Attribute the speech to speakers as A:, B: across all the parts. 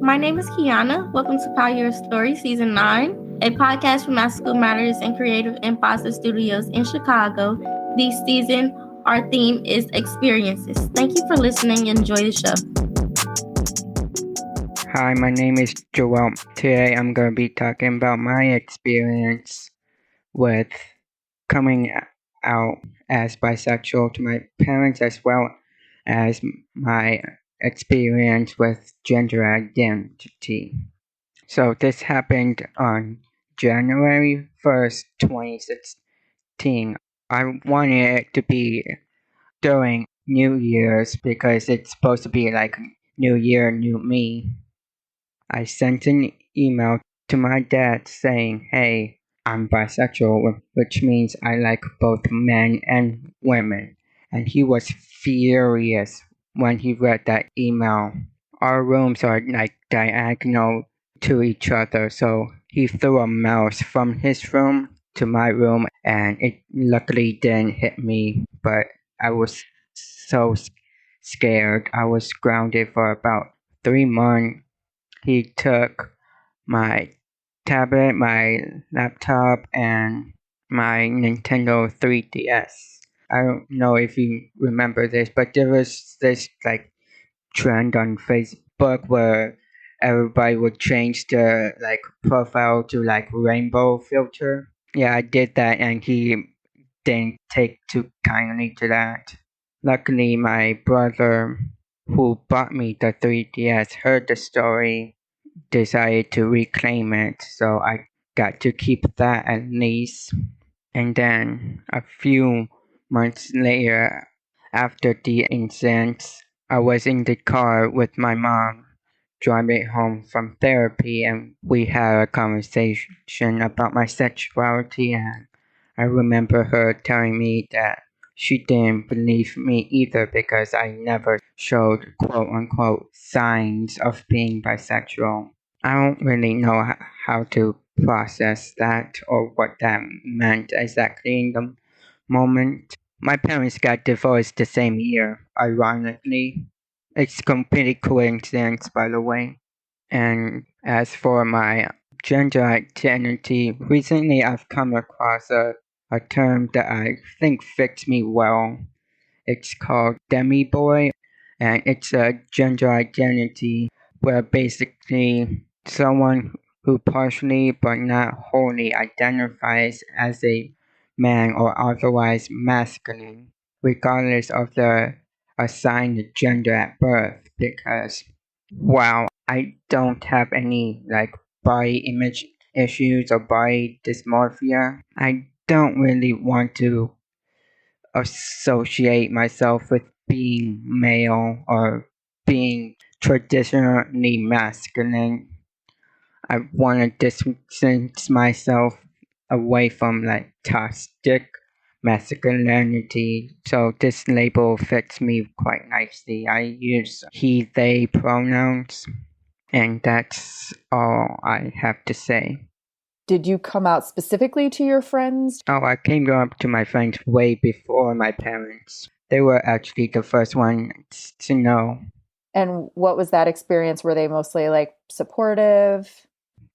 A: My name is Kiana. Welcome to Power Your Story Season 9, a podcast from School Matters and Creative Imposter Studios in Chicago. This season, our theme is experiences. Thank you for listening and enjoy the show.
B: Hi, my name is Joel. Today I'm going to be talking about my experience with coming out as bisexual to my parents, as well as my experience with gender identity. So this happened on January 1st, 2016. I wanted it to be during New Year's because it's supposed to be like New Year, New Me. I sent an email to my dad saying, hey, I'm bisexual, which means I like both men and women. And he was furious when he read that email. Our rooms are like diagonal to each other, so he threw a mouse from his room to my room, and it luckily didn't hit me, but I was so scared. I was grounded for about 3 months. He took my tablet, my laptop, and my Nintendo 3DS. I don't know if you remember this, but there was this like trend on Facebook where everybody would change their like profile to like rainbow filter. Yeah, I did that, and he didn't take too kindly to that. Luckily, my brother, who bought me the 3DS, heard the story, decided to reclaim it, so I got to keep that at least. And then a few months later, after the incident, I was in the car with my mom driving home from therapy, and we had a conversation about my sexuality, and I remember her telling me that she didn't believe me either because I never showed quote unquote signs of being bisexual. I don't really know how to process that or what that meant exactly in the moment. My parents got divorced the same year, ironically. It's completely coincidence, by the way. And as for my gender identity, recently I've come across a term that I think fits me well. It's called demi boy, and it's a gender identity where basically someone who partially but not wholly identifies as a man or otherwise masculine, regardless of the assigned gender at birth. Because while I don't have any like body image issues or body dysmorphia, I don't really want to associate myself with being male or being traditionally masculine. I want to distance myself away from like toxic masculinity. So this label fits me quite nicely. I use he, they pronouns, and that's all I have to say.
C: Did you come out specifically to your friends?
B: Oh, I came up to my friends way before my parents. They were actually the first ones to know.
C: And what was that experience? Were they mostly like supportive?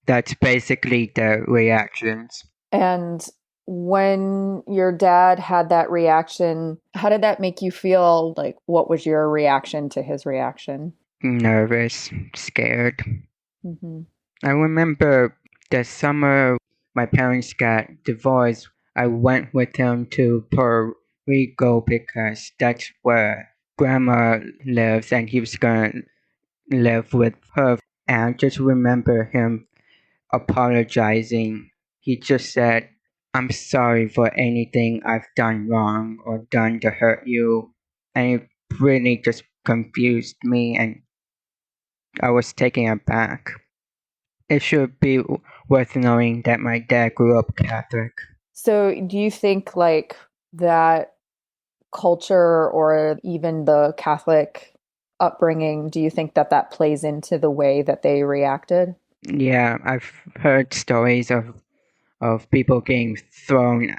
B: That's basically the reactions.
C: And when your dad had that reaction, how did that make you feel? Like, what was your reaction to his reaction?
B: Nervous, scared.
C: Mm-hmm.
B: I remember the summer my parents got divorced. I went with them to Puerto Rico because that's where grandma lives, and he was gonna live with her. And I just remember him apologizing. He just said, I'm sorry for anything I've done wrong or done to hurt you. And it really just confused me, and I was taken aback. It should be worth knowing that my dad grew up Catholic.
C: So, do you think like that culture or even the Catholic upbringing, do you think that that plays into the way that they reacted?
B: Yeah, I've heard stories of people getting thrown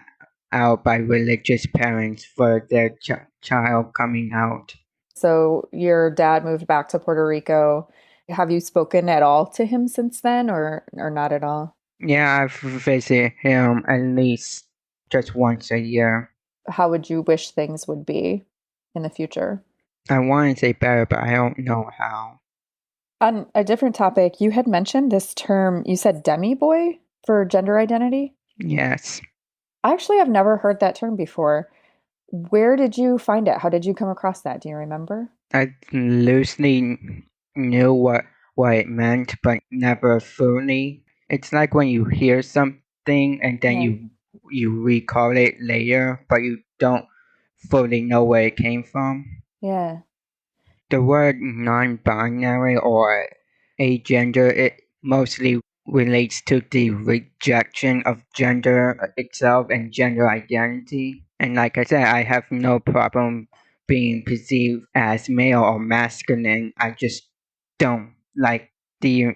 B: out by religious parents for their child coming out.
C: So, your dad moved back to Puerto Rico Have you spoken at all to him since then or not at all?
B: Yeah, I've visited him at least just once a year.
C: How would you wish things would be in the future?
B: I want to say better, but I don't know how.
C: On a different topic, you had mentioned this term, you said demi boy for gender identity?
B: Yes.
C: I actually have never heard that term before. Where did you find it? How did you come across that? Do you remember?
B: I loosely knew what it meant, but never fully. It's like when you hear something and then
C: Yeah.
B: you recall it later, but you don't fully know where it came from.
C: Yeah.
B: The word non-binary or agender, it mostly relates to the rejection of gender itself and gender identity. And like I said, I have no problem being perceived as male or masculine. I just don't like the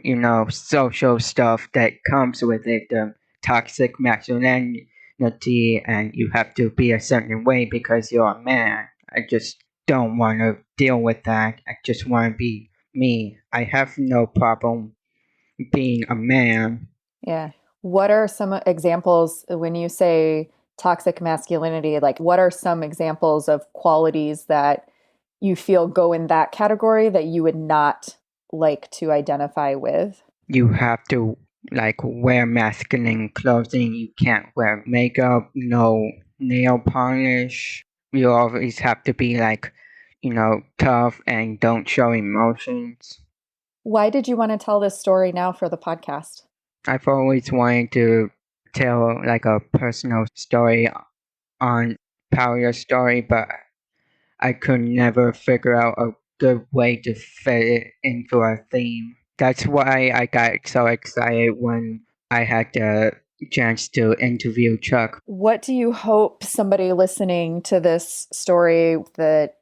B: social stuff that comes with it, the toxic masculinity, and you have to be a certain way because you're a man. I just don't want to deal with that. I just want to be me. I have no problem being a man.
C: Yeah. What are some examples when you say toxic masculinity? Like, what are some examples of qualities that you feel go in that category that you would not like to identify with?
B: You have to like wear masculine clothing. You can't wear makeup, no nail polish. You always have to be like, tough and don't show emotions.
C: Why did you want to tell this story now for the podcast?
B: I've always wanted to tell like a personal story on Power Your Story, but I could never figure out a good way to fit it into a theme. That's why I got so excited when I had the chance to interview Chuck.
C: What do you hope somebody listening to this story that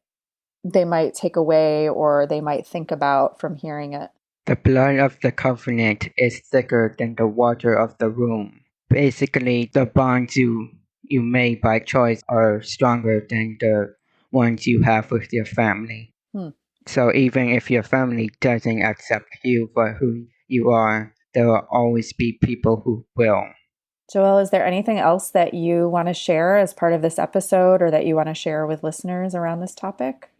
C: they might take away or they might think about from hearing it?
B: The blood of the covenant is thicker than the water of the womb. Basically, the bonds you make by choice are stronger than the ones you have with your family. So even if your family doesn't accept you for who you are, there will always be people who will.
C: Joelle, is there anything else that you want to share as part of this episode or that you want to share with listeners around this topic?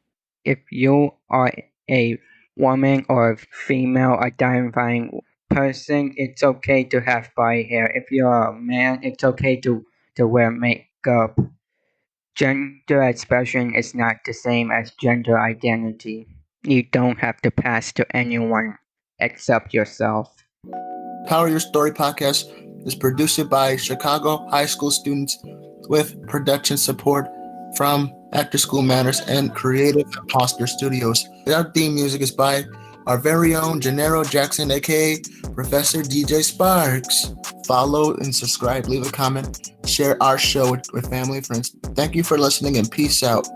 B: If you are a woman or female identifying person, it's okay to have body hair. If you're a man, it's okay to wear makeup. Gender expression is not the same as gender identity. You don't have to pass to anyone except yourself.
D: Power Your Story podcast is produced by Chicago high school students with production support from After School Matters and Creative Imposter Studios. Our theme music is by our very own Gennaro Jackson, aka Professor DJ Sparks. Follow and subscribe, leave a comment, share our show with family and friends. Thank you for listening and peace out.